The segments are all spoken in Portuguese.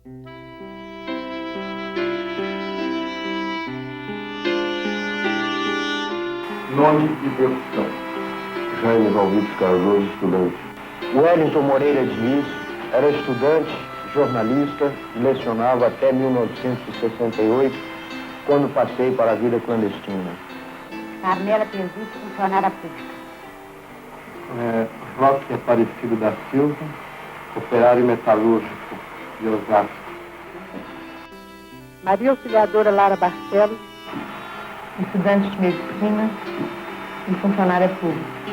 Nome e profissão. Jaime Valvides Cardoso, estudante. Wellington Moreira Diniz, era estudante, jornalista e lecionava até 1968, quando passei para a vida clandestina. Carmela Pesucci, funcionária pública. Roque Aparecido da Silva, operário metalúrgico de Osasco. Maria Auxiliadora Lara Barcelos, estudante de medicina e funcionária pública.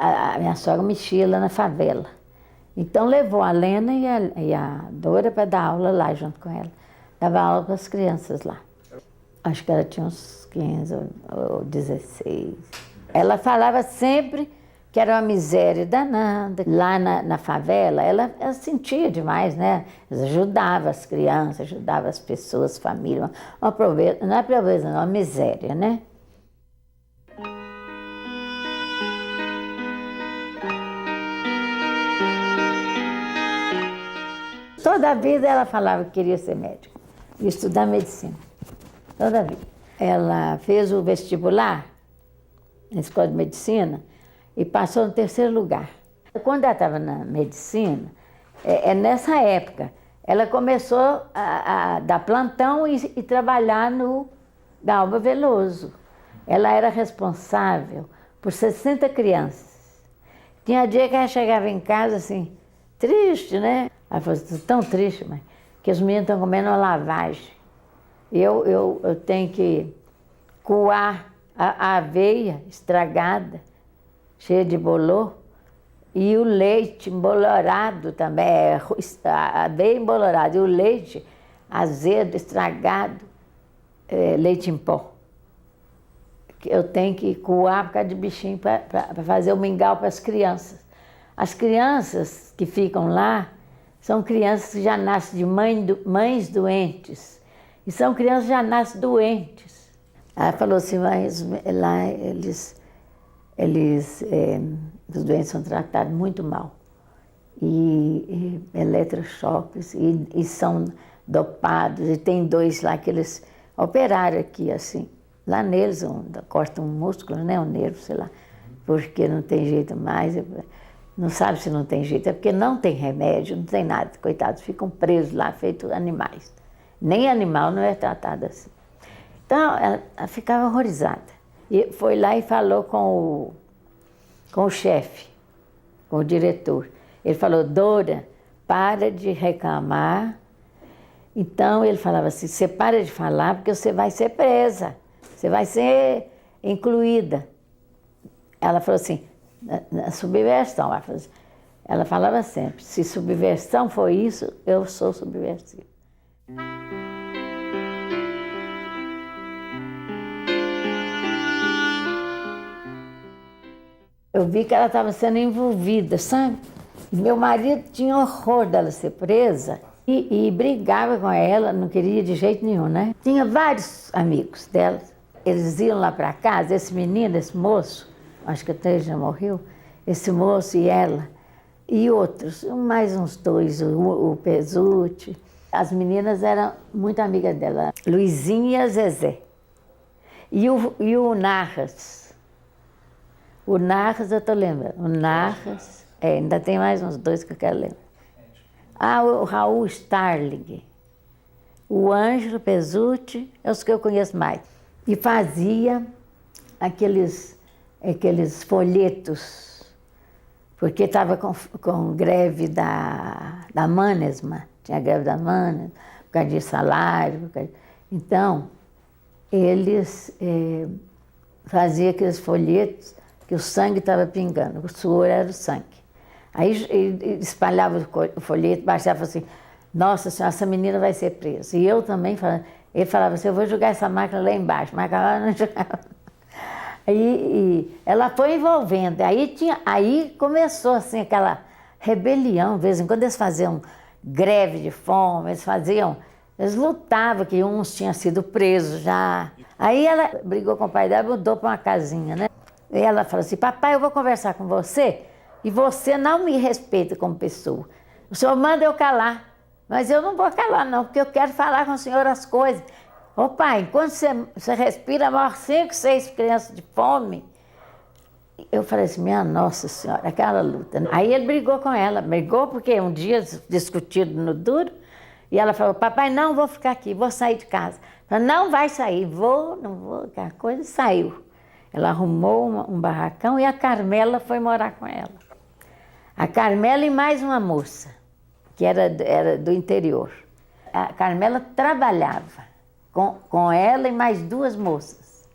A minha sogra mexia lá na favela. Então levou a Lena e a Dora para dar aula lá junto com ela. Dava aula para as crianças lá. Acho que ela tinha uns 15 ou 16. Ela falava sempre que era uma miséria danada. Lá na favela, ela sentia demais, né? Ela ajudava as crianças, ajudava as pessoas, família. Uma pobreza, não é pobreza, não, uma miséria, né? Toda a vida ela falava que queria ser médica e estudar medicina. Toda a vida. Ela fez o vestibular na escola de medicina e passou no 3º lugar. Quando ela estava na medicina, nessa época, ela começou a dar plantão e trabalhar no Galba Veloso. Ela era responsável por 60 crianças. Tinha dia que ela chegava em casa assim, triste, né? Ela falou, estou tão triste, mãe, que os meninos estão comendo uma lavagem. Eu tenho que coar a aveia estragada, cheia de bolor, e o leite embolorado também, a aveia embolorada, e o leite azedo, estragado, leite em pó. Eu tenho que coar por causa de bichinho para fazer o mingau para as crianças. As crianças que ficam lá são crianças que já nascem de mães doentes. E são crianças que já nascem doentes. Ela falou assim, mas lá os doentes são tratados muito mal. E eletrochoques, e são dopados. E tem 2 lá que eles operaram aqui, assim. Lá neles, cortam um músculo, né, um nervo, sei lá. Porque não tem jeito mais. Não sabe se não tem jeito, é porque não tem remédio, não tem nada. Coitados, ficam presos lá, feitos animais. Nem animal não é tratado assim. Então, ela ficava horrorizada. E foi lá e falou com o chefe, com o diretor. Ele falou, Dora, para de reclamar. Então, ele falava assim, você para de falar porque você vai ser presa, você vai ser incluída. Ela falou assim, na subversão, ela falava sempre, se subversão for isso, eu sou subversiva. Eu vi que ela estava sendo envolvida, sabe? Meu marido tinha horror dela ser presa e brigava com ela, não queria de jeito nenhum, né? Tinha vários amigos dela, eles iam lá para casa, esse menino, esse moço, acho que até já morreu, esse moço e ela, e outros, mais uns 2, o Pesucci. As meninas eram muito amigas dela, Luizinha e a Zezé. E o Narras. O Narras, eu estou lembrando. O Narras, ainda tem mais uns 2 que eu quero lembrar. O Raul Starling. O Ângelo Pesucci, é os que eu conheço mais. E fazia aqueles folhetos, porque estava com greve da Mannesmann, tinha greve da mana, por causa de salário. Então, eles faziam aqueles folhetos que o sangue estava pingando, o suor era o sangue. Aí ele espalhava o folheto, baixava assim, nossa senhora, essa menina vai ser presa. E eu também, ele falava assim, eu vou jogar essa máquina lá embaixo, mas ela não jogava. Aí ela foi envolvendo, aí começou assim aquela rebelião, de vez em quando eles faziam greve de fome, eles lutavam, que uns tinham sido presos já. Aí ela brigou com o pai dela e mudou para uma casinha, né? E ela falou assim, papai, eu vou conversar com você e você não me respeita como pessoa. O senhor manda eu calar, mas eu não vou calar não, porque eu quero falar com o senhor as coisas. Ô pai, enquanto você respira, morre 5, 6 crianças de fome. Eu falei assim, minha Nossa Senhora, aquela luta. Aí ele brigou com ela, brigou porque um dia discutido no duro, e ela falou, papai, não vou ficar aqui, vou sair de casa. Falei, não vai sair, não vou, aquela coisa, saiu. Ela arrumou um barracão e a Carmela foi morar com ela. A Carmela e mais uma moça, que era do interior. A Carmela trabalhava com ela e mais 2 moças.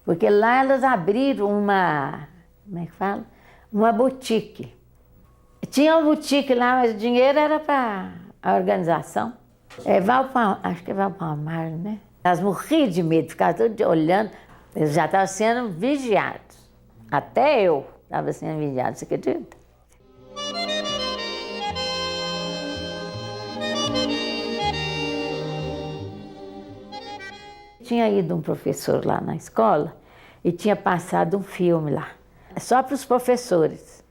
Porque lá elas abriram como é que fala? Uma boutique. Tinha uma boutique lá, mas o dinheiro era para a organização. Acho que é Valpalmar, né? Elas morriam de medo, ficavam todas olhando. Eles já estavam sendo vigiados. Até eu estava sendo vigiado, você acredita? Tinha ido um professor lá na escola e tinha passado um filme lá, só para os professores.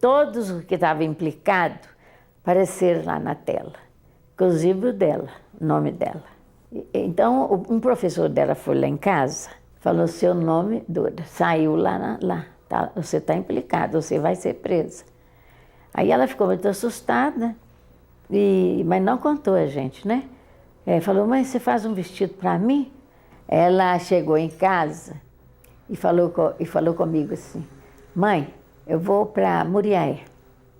Todos os que estavam implicados apareceram lá na tela, inclusive o dela, o nome dela. Então, um professor dela foi lá em casa, falou, seu nome, Dora, saiu lá, tá, você está implicada, você vai ser presa. Aí ela ficou muito assustada, mas não contou a gente, né? Falou, mãe, você faz um vestido para mim? Ela chegou em casa e falou comigo assim, mãe, eu vou para Muriaé.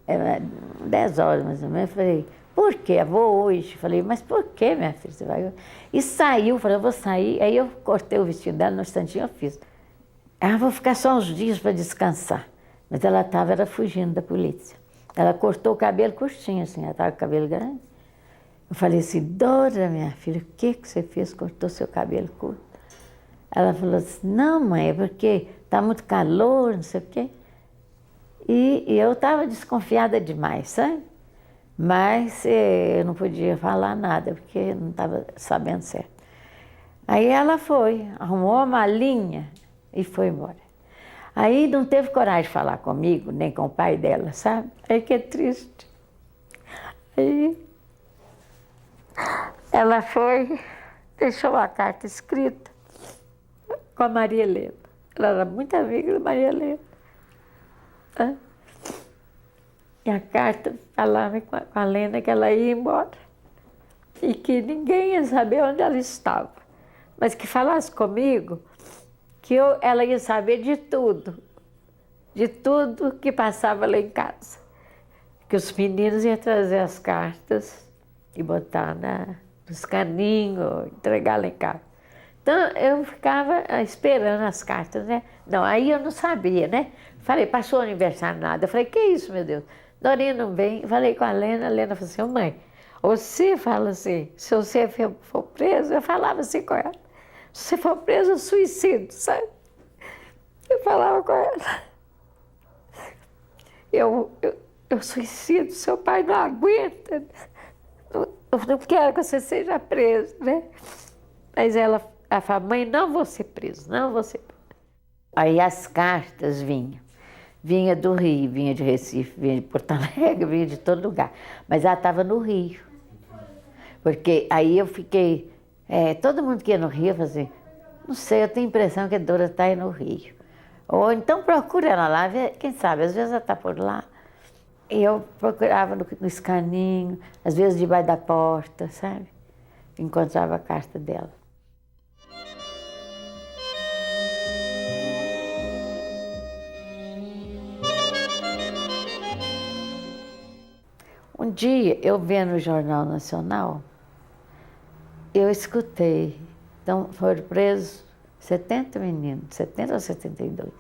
Era 10 horas mais ou menos. Eu falei, por quê? Eu vou hoje. Falei, mas por que, minha filha? Você vai? E saiu, falei, eu vou sair. Aí eu cortei o vestido dela, no instantinho eu fiz. Vou ficar só uns dias para descansar. Mas ela estava fugindo da polícia. Ela cortou o cabelo curtinho, assim, ela estava com o cabelo grande. Eu falei assim, Dora, minha filha, o que você fez? Cortou seu cabelo curto? Ela falou assim, não, mãe, é porque está muito calor, não sei o quê. E eu estava desconfiada demais, sabe? Mas eu não podia falar nada, porque não estava sabendo certo. Aí ela foi, arrumou uma malinha e foi embora. Aí não teve coragem de falar comigo, nem com o pai dela, sabe? Aí que é triste. Aí ela foi, deixou uma carta escrita com a Maria Helena. Ela era muito amiga da Maria Helena. E a carta falava com a Helena que ela ia embora e que ninguém ia saber onde ela estava, mas que falasse comigo que ela ia saber de tudo que passava lá em casa. Que os meninos iam trazer as cartas e botar nos caninhos, entregar lá em casa. Então, eu ficava esperando as cartas, né? Não, aí eu não sabia, né? Falei, passou o aniversário, nada. Eu falei, que isso, meu Deus? Dorinha não vem. Falei com a Helena falou assim, ô mãe, você fala assim, se você for preso, eu falava assim com ela, se você for preso, eu suicido, sabe? Eu falava com ela, eu suicido, seu pai não aguenta, eu não quero que você seja preso, né? Mas ela falou, mãe, não vou ser preso, não vou ser preso. Aí as cartas vinha do Rio, vinha de Recife, vinha de Porto Alegre, vinha de todo lugar. Mas ela estava no Rio. Porque aí eu fiquei... todo mundo que ia no Rio, falava assim, não sei, eu tenho a impressão que a Dora está aí no Rio. Ou então procura ela lá, quem sabe, às vezes ela está por lá. E eu procurava no escaninho, às vezes debaixo da porta, sabe? Encontrava a carta dela. Um dia, eu vendo no Jornal Nacional, eu escutei. Então, foram presos 70 meninos, 70 ou 72,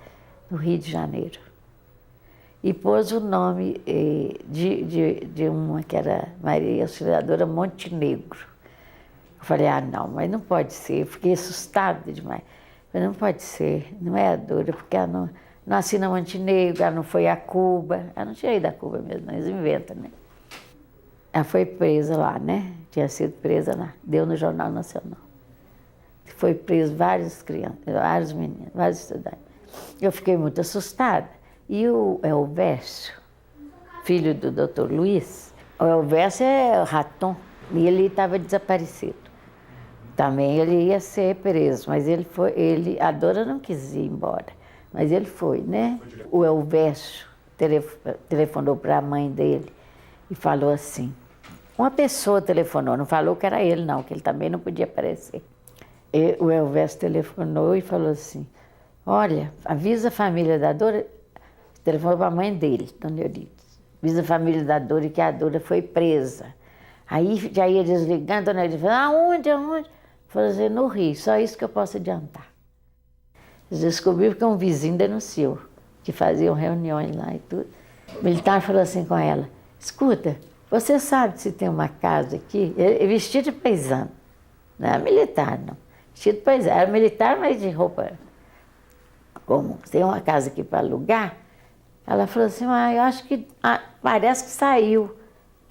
no Rio de Janeiro. E pôs o nome de uma que era Maria Auxiliadora Montenegro. Eu falei, não, mas não pode ser. Eu fiquei assustada demais. Eu falei, não pode ser, não é a Dora, porque ela não nasceu na Montenegro, ela não foi a Cuba. Ela não tinha ido a Cuba mesmo, eles inventam, né? Ela foi presa lá, né? Tinha sido presa lá, deu no Jornal Nacional. Foi preso várias crianças, vários meninos, vários estudantes. Eu fiquei muito assustada. E o Elvésio, filho do Dr. Luiz, o Elvésio é raton, e ele estava desaparecido. Também ele ia ser preso, mas a Dora não quis ir embora, mas ele foi, né? O Elvésio telefonou para a mãe dele e falou assim, uma pessoa telefonou, não falou que era ele não, que ele também não podia aparecer. E o Elvésio telefonou e falou assim, olha, avisa a família da Dora, telefonou para a mãe dele, Dona Euridice, avisa a família da Dora que a Dora foi presa. Aí já ia desligando, Dona Euridice falou, aonde? Falou assim, no Rio, só isso que eu posso adiantar. Eles descobriram que um vizinho denunciou, que faziam reuniões lá e tudo. O militar falou assim com ela, escuta, você sabe se tem uma casa aqui? Vestido de paisano, não era militar não, vestido de paisano, era militar, mas de roupa comum. Tem uma casa aqui para alugar? Ela falou assim, eu acho que parece que saiu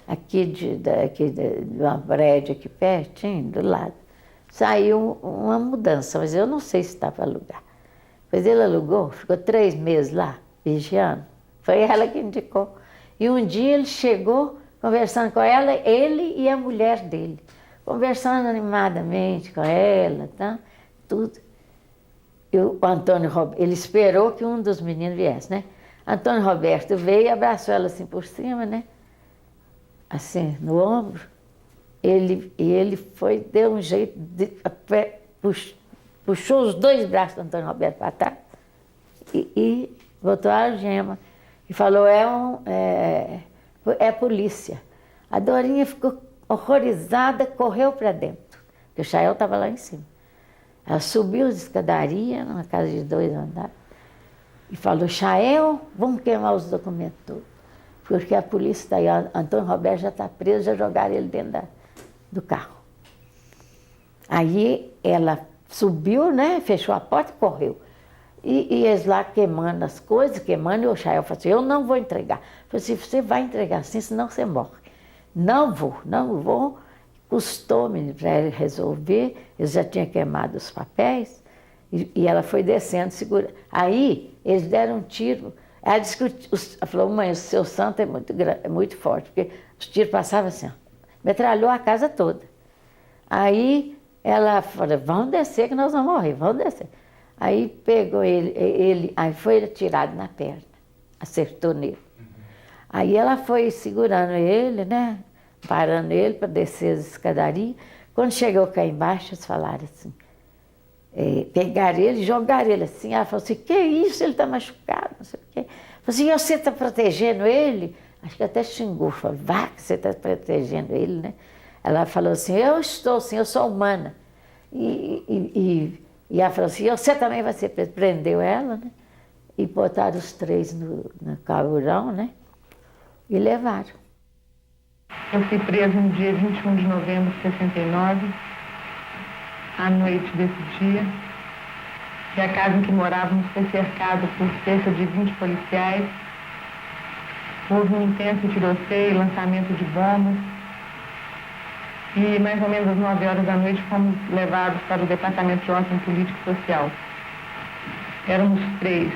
aqui de uma prédio aqui pertinho, do lado. Saiu uma mudança, mas eu não sei se está para alugar. Pois ele alugou, ficou 3 meses lá, vigiando. Foi ela que indicou. E um dia ele chegou conversando com ela, ele e a mulher dele. Conversando animadamente com ela, tá? Tudo. E o Antônio Roberto, ele esperou que um dos meninos viesse, né? Antônio Roberto veio e abraçou ela assim por cima, né? Assim, no ombro. Ele foi, deu um jeito, puxou os 2 braços do Antônio Roberto para trás e botou a algema. E falou, é polícia. A Dorinha ficou horrorizada, correu para dentro, porque o Chael estava lá em cima. Ela subiu as escadarias, numa casa de 2 andares, e falou, Chael, vamos queimar os documentos todos, porque a polícia está aí, Antônio Roberto já está preso, já jogaram ele dentro do carro. Aí ela subiu, né, fechou a porta e correu. E eles lá queimando as coisas, e o Chael falou assim, eu não vou entregar. Eu falei assim, você vai entregar sim, senão você morre. Não vou. Custou-me para ele resolver, eles já tinham queimado os papéis, e ela foi descendo, segura. Aí eles deram um tiro. Ela disse que ela falou, mãe, o seu santo é muito forte, porque os tiros passavam assim, ó, metralhou a casa toda. Aí ela falou, vamos descer que nós vamos morrer, vamos descer. Aí pegou aí foi atirado na perna, acertou nele. Aí ela foi segurando ele, né, parando ele para descer as escadarias. Quando chegou cá embaixo, eles falaram assim, pegaram ele, jogaram ele assim. Ela falou assim, que isso, ele está machucado, não sei o quê. Falou assim, você está protegendo ele? Acho que até xingou, falou, vá que você está protegendo ele, né? Ela falou assim, eu estou sim, eu sou humana. E ela falou assim, você também vai ser preso. Prendeu ela, né? E botaram os 3 no caurão, né? E levaram. Eu fui presa no dia 21 de novembro de 69, à noite desse dia, e a casa em que morávamos foi cercada por cerca de 20 policiais. Houve um intenso tiroteio, lançamento de bombas, e mais ou menos às 9 horas da noite fomos levados para o Departamento de Ordem Política e Social. Éramos 3.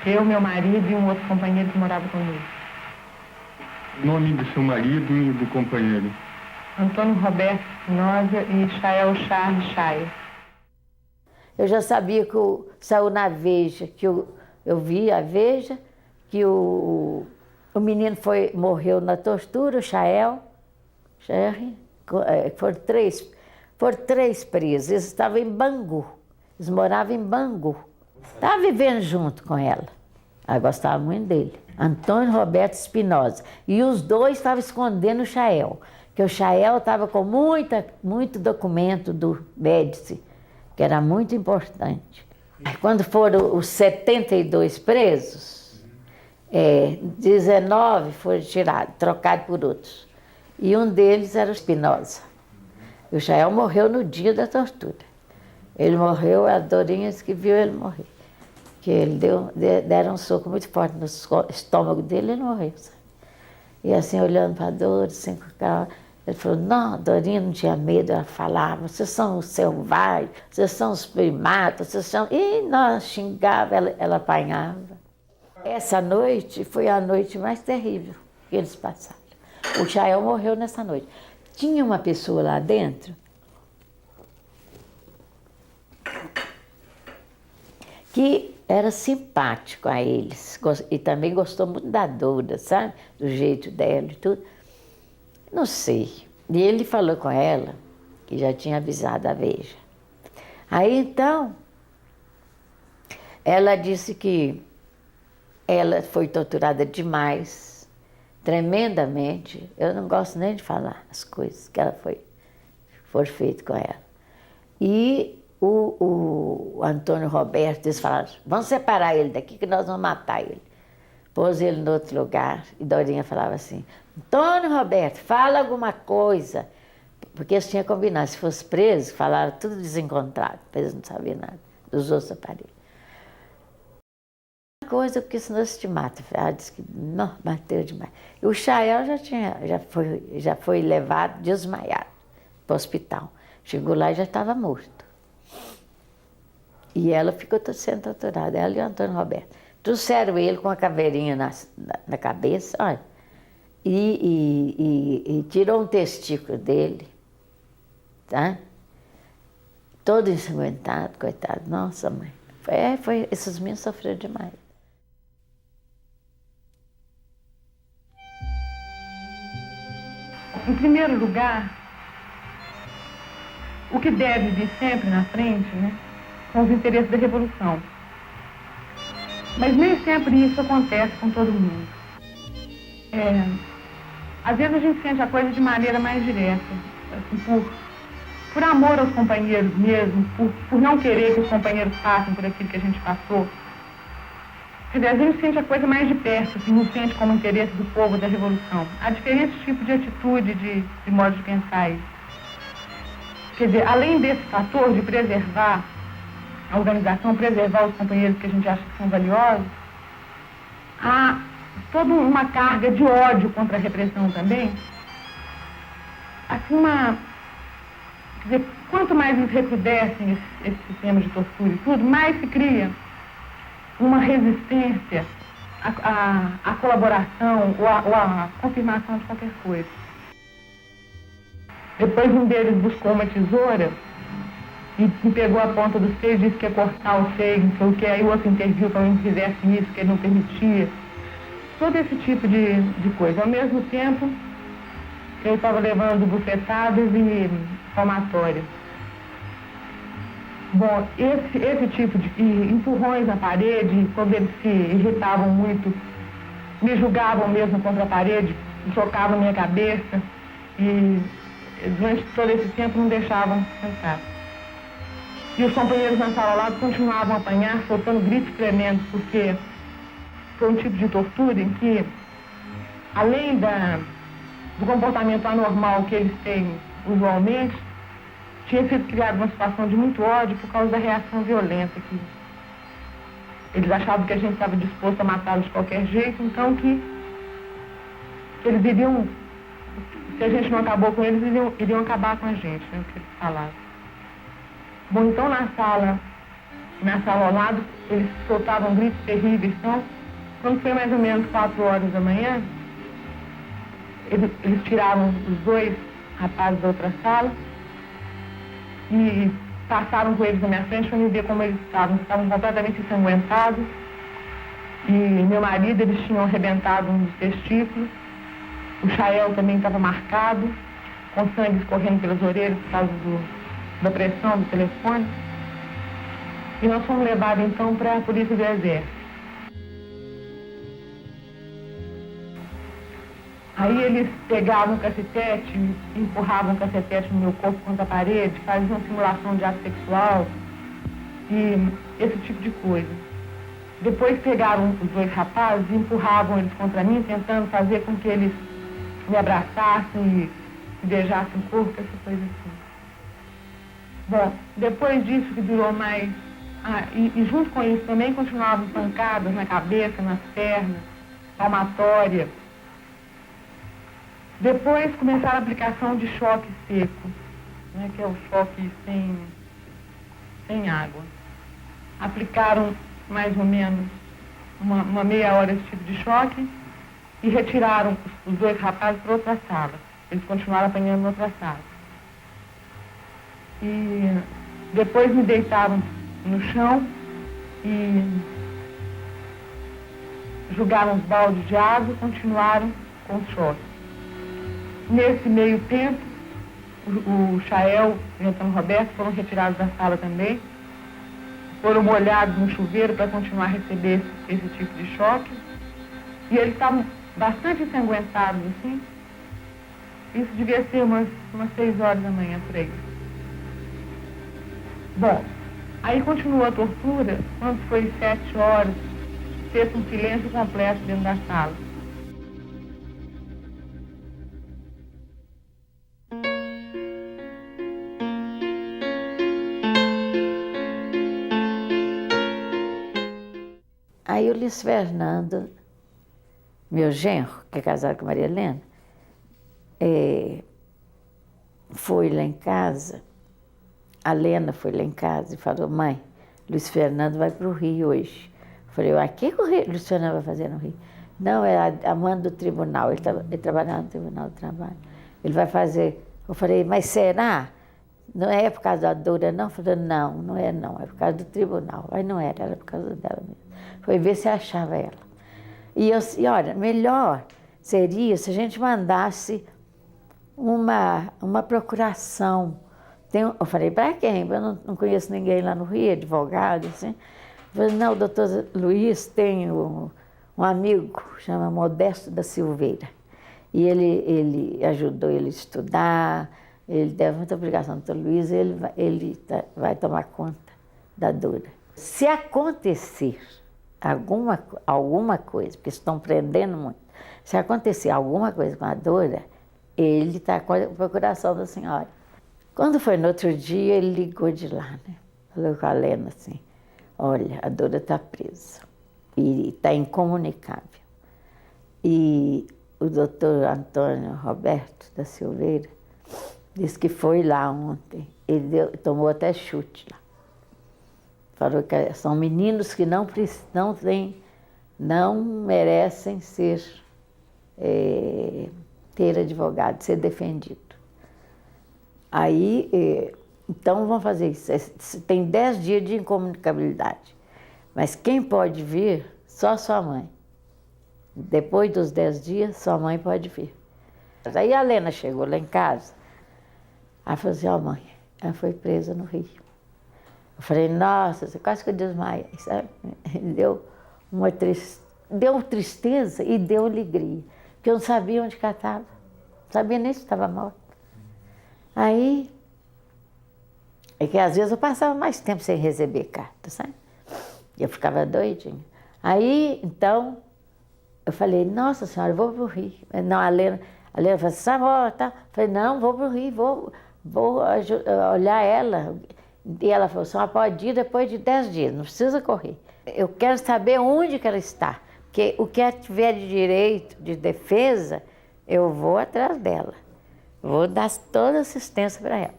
Eu, meu marido e um outro companheiro que morava comigo. O nome do seu marido e do companheiro? Antônio Roberto Espinosa e Chael Charles Chaia. Eu já sabia que saiu na Veja, que eu vi a Veja, que o menino morreu na tortura, o Chael, foram 3 presos. Eles estavam em Bangu, eles moravam em Bangu. Estava vivendo junto com ela. Ela gostava muito dele. Antônio Roberto Espinosa. E os dois estavam escondendo o Chael, que o Chael estava com muito documento do Médici, que era muito importante. Quando foram os 72 presos, 19 foram tirados, trocados por outros. E um deles era o Espinosa. E o Chael morreu no dia da tortura. Ele morreu, a Dorinha que viu ele morrer. Que ele deram um soco muito forte no estômago dele e ele morreu. Sabe? E assim, olhando para a Dora, assim, com aquela... Ele falou, não, a Dorinha não tinha medo, ela falava, vocês são os selvagens, vocês são os primatas, vocês são... E nós xingava, ela apanhava. Essa noite foi a noite mais terrível que eles passaram. O Chael morreu nessa noite. Tinha uma pessoa lá dentro que era simpático a eles e também gostou muito da Dora, sabe? Do jeito dela e tudo. Não sei. E ele falou com ela, que já tinha avisado a Veja. Aí então, ela disse que ela foi torturada demais, tremendamente. Eu não gosto nem de falar as coisas que foram feitas com ela. E o Antônio Roberto, eles falaram, vamos separar ele daqui que nós vamos matar ele. Pôs ele em outro lugar e Dorinha falava assim, Antônio Roberto, fala alguma coisa. Porque eles tinham combinado, se fosse preso, falaram tudo desencontrado, eles não sabiam nada dos outros aparelhos. Uma coisa, porque senão eles te matam. Ela disse que não, bateu demais. E o Chael já foi levado desmaiado para o hospital. Chegou lá e já estava morto. E ela ficou sendo torturada, ela e o Antônio Roberto. Trouxeram ele com a caveirinha na cabeça, olha, e tirou um testículo dele, tá? Todo ensanguentado, coitado. Nossa, mãe. Esses meninos sofreram demais. Em primeiro lugar, o que deve vir sempre na frente, né, são os interesses da Revolução. Mas nem sempre isso acontece com todo mundo. Às vezes a gente sente a coisa de maneira mais direta, assim, por amor aos companheiros mesmo, por não querer que os companheiros passem por aquilo que a gente passou. Quer dizer, a gente sente a coisa mais de perto, assim, não sente como interesse do povo da Revolução. Há diferentes tipos de atitude, de modo de pensar isso. Quer dizer, além desse fator de preservar a organização, preservar os companheiros que a gente acha que são valiosos, há toda uma carga de ódio contra a repressão também. Assim, quer dizer, quanto mais eles recrudescem esse sistema de tortura e tudo, mais se cria uma resistência à colaboração ou à confirmação de qualquer coisa. Depois um deles buscou uma tesoura e pegou a ponta do seio e disse que ia cortar o seio, não sei o que, aí o outro interviu para que não fizesse isso, que ele não permitia. Todo esse tipo de coisa. Ao mesmo tempo, eu estava levando bufetadas e palmatórias. Bom, esse tipo de empurrões na parede, quando eles se irritavam muito, me julgavam mesmo contra a parede, chocavam minha cabeça e durante todo esse tempo não deixavam sentar. E os companheiros na sala ao lado continuavam a apanhar, soltando gritos tremendos, porque foi um tipo de tortura em que, além do comportamento anormal que eles têm usualmente, tinha sido criada uma situação de muito ódio por causa da reação violenta que eles achavam que a gente estava disposto a matá-los de qualquer jeito, então que eles iriam, se a gente não acabou com eles, iriam acabar com a gente, né, o que eles falavam. Bom, então na sala ao lado, eles soltavam gritos terríveis, então, quando foi mais ou menos 4 horas da manhã, eles tiraram os 2 rapazes da outra sala e passaram com eles na minha frente para me ver como eles estavam completamente ensanguentados. E meu marido, eles tinham arrebentado um dos testículos, o Chael também estava marcado, com sangue escorrendo pelas orelhas por causa da pressão do telefone. E nós fomos levados então para a Polícia do Exército. Aí eles pegavam o cacetete, empurravam o cacetete no meu corpo contra a parede, faziam simulação de ato sexual e esse tipo de coisa. Depois pegaram os dois rapazes e empurravam eles contra mim, tentando fazer com que eles me abraçassem e beijassem o corpo, essa coisa assim. Bom, depois disso que durou mais... e junto com isso também continuavam pancadas na cabeça, nas pernas, palmatória. Depois começaram a aplicação de choque seco, né, que é o choque sem água. Aplicaram mais ou menos uma meia hora esse tipo de choque e retiraram os dois rapazes para outra sala. Eles continuaram apanhando na outra sala. E depois me deitaram no chão e jogaram os baldes de água e continuaram com o choque. Nesse meio tempo, o Chael e o Antônio Roberto foram retirados da sala também, foram molhados no chuveiro para continuar a receber esse tipo de choque, e eles estavam bastante ensanguentados assim. Isso devia ser umas 6 horas da manhã por aí. Bom, aí continuou a tortura, quando foi 7 horas, fez um silêncio completo dentro da sala. Aí o Luiz Fernando, meu genro, que é casado com a Maria Helena, foi lá em casa, a Lena foi lá em casa e falou: mãe, Luiz Fernando vai para o Rio hoje. Eu falei: o que o Luiz Fernando vai fazer no Rio? Não, é a mãe do tribunal, ele trabalhava no Tribunal do Trabalho. Ele vai fazer. Eu falei: mas será? Não é por causa da Dora, não? Eu falei: não é não, é por causa do tribunal. Aí não era por causa dela mesmo. Foi ver se achava ela. E olha, melhor seria se a gente mandasse uma procuração. Eu falei: para quem? Eu não conheço ninguém lá no Rio, advogado, assim. Eu falei: não, o doutor Luiz tem um amigo, chama Modesto da Silveira. E ele ajudou ele a estudar, ele deve muita obrigação ao doutor Luiz, ele vai tomar conta da Dora. Se acontecer alguma coisa, porque estão prendendo muito, se acontecer alguma coisa com a Dora, ele está com a procuração da senhora. Quando foi no outro dia, ele ligou de lá, né? Falou com a Lena assim: olha, a Dora está presa e está incomunicável. E o doutor Antônio Roberto da Silveira disse que foi lá ontem. Ele tomou até chute lá. Falou que são meninos que não merecem ter advogado, ser defendido. Aí, então vamos fazer isso. Tem 10 dias de incomunicabilidade. Mas quem pode vir? Só sua mãe. Depois dos 10 dias, sua mãe pode vir. Aí a Lena chegou lá em casa. Ela falou assim: ó, mãe, ela foi presa no Rio. Eu falei: nossa, quase que eu desmaiei, sabe? Deu tristeza e deu alegria. Porque eu não sabia onde que ela estava. Não sabia nem se estava morta. Aí, é que às vezes eu passava mais tempo sem receber carta, sabe? E eu ficava doidinha. Aí, então, eu falei: nossa senhora, eu vou para o Rio. Não, a Lena falou assim: sabe, tá? Eu falei: não, vou para o Rio, vou olhar ela. E ela falou: só pode ir depois de 10 dias, não precisa correr. Eu quero saber onde que ela está, porque o que ela tiver de direito, de defesa, eu vou atrás dela. Vou dar toda a assistência para ela.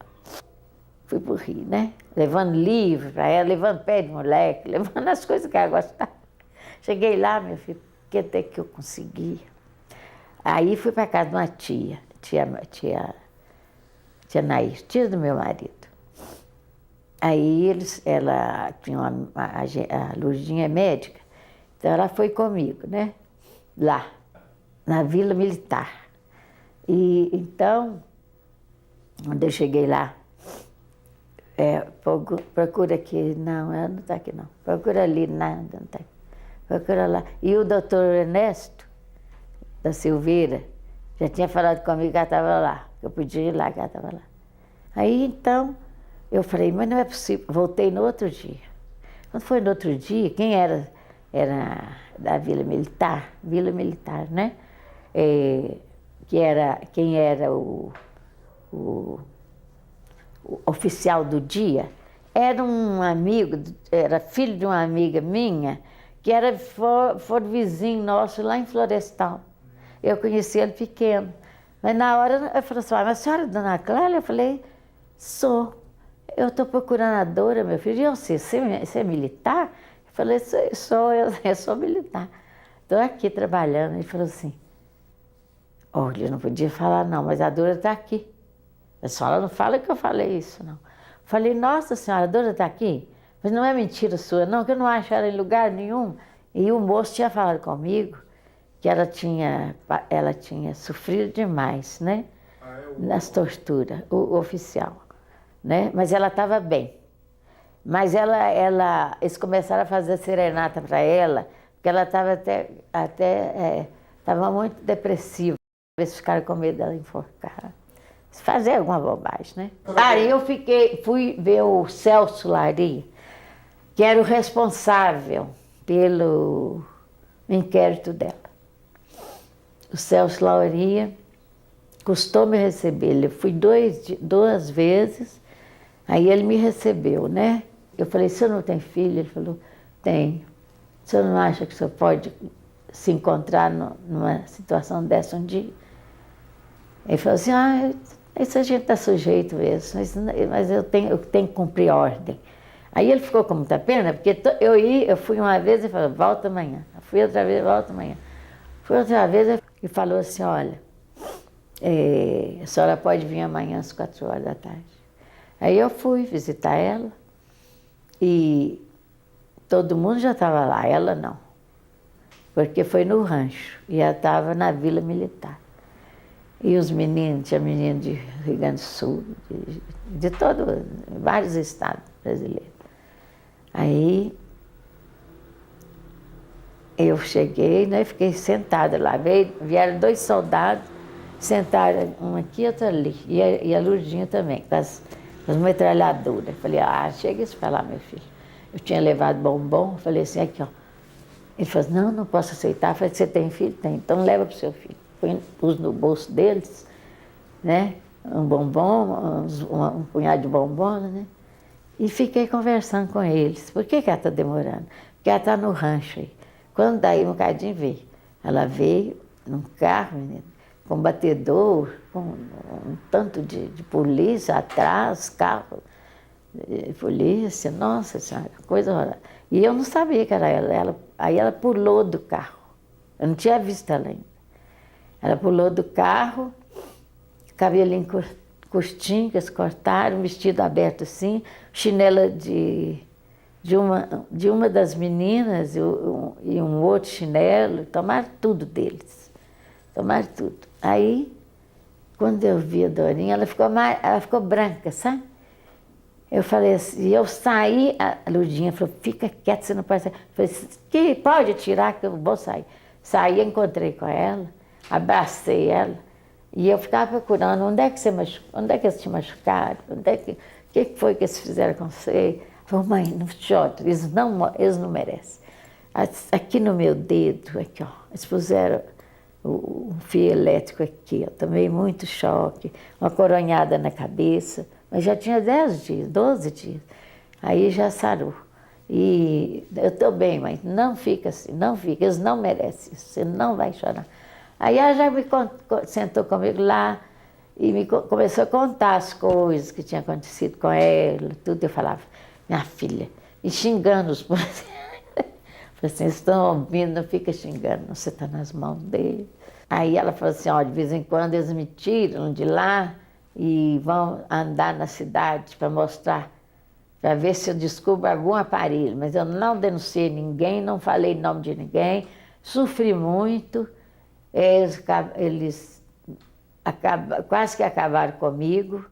Fui para o Rio, né? Levando livro para ela, levando pé de moleque, levando as coisas que ela gostava. Cheguei lá, meu filho, que até que eu consegui. Aí fui para casa de uma tia Nair, tia do meu marido. Aí ela tinha a Lurdinha é médica, então ela foi comigo, né? Lá, na Vila Militar. E então, quando eu cheguei lá, procura aqui, não, ela não está aqui não. Procura ali, nada, não está aqui. Procura lá. E o doutor Ernesto da Silveira Já tinha falado comigo que ela estava lá, que eu podia ir lá, que ela estava lá. Aí, então, eu falei, mas não é possível. Voltei no outro dia. Quando foi no outro dia, quem era da Vila Militar, né? Quem era o oficial do dia, era um amigo, era filho de uma amiga minha, que foi vizinho nosso lá em Florestal. Eu conheci ele pequeno. Mas na hora eu falei assim, mas a senhora é Dona Clélia? Eu falei, sou. Eu estou procurando a Dora, meu filho. E você é militar? Eu falei, eu sou militar. Estou aqui trabalhando. Ele falou assim, olha, eu não podia falar não, mas a Dora está aqui. A senhora não fala que eu falei isso, não. Falei, nossa senhora, a Dora está aqui? Mas não é mentira sua, não, que eu não acho ela em lugar nenhum. E o moço tinha falado comigo que ela tinha sofrido demais, né? Nas torturas, o oficial, né? Mas ela estava bem. Mas eles começaram a fazer serenata para ela, porque ela estava estava muito depressiva. Eles ficaram com medo dela enforcar. Fazer alguma bobagem, né? Aí eu fui ver o Celso Lari, que era o responsável pelo inquérito dela. O Celso Lauria custou me receber. Eu fui duas vezes, aí ele me recebeu, né? Eu falei, o senhor não tem filho? Ele falou, tenho. O senhor não acha que o senhor pode se encontrar numa situação dessa um dia? Ele falou assim, isso a gente está sujeito mesmo, mas eu tenho que cumprir ordem. Aí ele ficou com muita pena, porque eu fui uma vez e falou, volta amanhã. Eu fui outra vez, volta amanhã. Fui outra vez e falou assim, olha, a senhora pode vir amanhã às 4 horas da tarde. Aí eu fui visitar ela e todo mundo já estava lá, ela não. Porque foi no rancho e ela estava na Vila Militar. E os meninos, tinha meninos de Rio Grande do Sul, de vários estados brasileiros. Aí eu cheguei, né, fiquei sentada lá. Vieram 2 soldados, sentaram um aqui e outro ali. E a Lourdinha também, com as metralhadoras. Falei, chega isso para lá, meu filho. Eu tinha levado bombom, falei assim, aqui, ó. Ele falou assim, não posso aceitar. Eu falei, você tem filho? Tem, então leva para o seu filho. Pus no bolso deles, né, um bombom, um punhado de bombom, né, e fiquei conversando com eles. Por que ela está demorando? Porque ela está no rancho aí. Quando daí um bocadinho veio. Ela veio num carro, menina, com batedor, com um tanto de polícia atrás, carro de polícia, nossa senhora, coisa horrorosa. E eu não sabia que era ela. Aí ela pulou do carro. Eu não tinha visto ela ainda. Ela pulou do carro, cabelinho curtinho, que eles cortaram, vestido aberto assim, chinela de uma das meninas e um outro chinelo, tomaram tudo deles. Tomaram tudo. Aí, quando eu vi a Dorinha, ela ficou branca, sabe? Eu falei assim, eu saí, a Lurdinha falou, fica quieta, você não pode sair. Eu falei, que pode tirar que eu vou sair. Saí, encontrei com ela. Abracei ela e eu ficava procurando onde é que eles te machucaram, o que foi que eles fizeram com você? Falei, mãe, não chore, eles não merecem. Aqui no meu dedo, aqui, ó, eles puseram o fio elétrico aqui, eu tomei muito choque, uma coronhada na cabeça, mas já tinha 10 dias, 12 dias, aí já sarou. E eu estou bem, mãe, não fica assim, não fica, eles não merecem isso, você não vai chorar. Aí ela já sentou comigo lá e começou a contar as coisas que tinham acontecido com ela, tudo. Eu falava, minha filha, e xingando os policiais. Falei assim, estão ouvindo, não fica xingando, você está nas mãos dele. Aí ela falou assim, olha, de vez em quando eles me tiram de lá e vão andar na cidade para mostrar, para ver se eu descubro algum aparelho. Mas eu não denunciei ninguém, não falei nome de ninguém, sofri muito. Eles quase que acabaram comigo.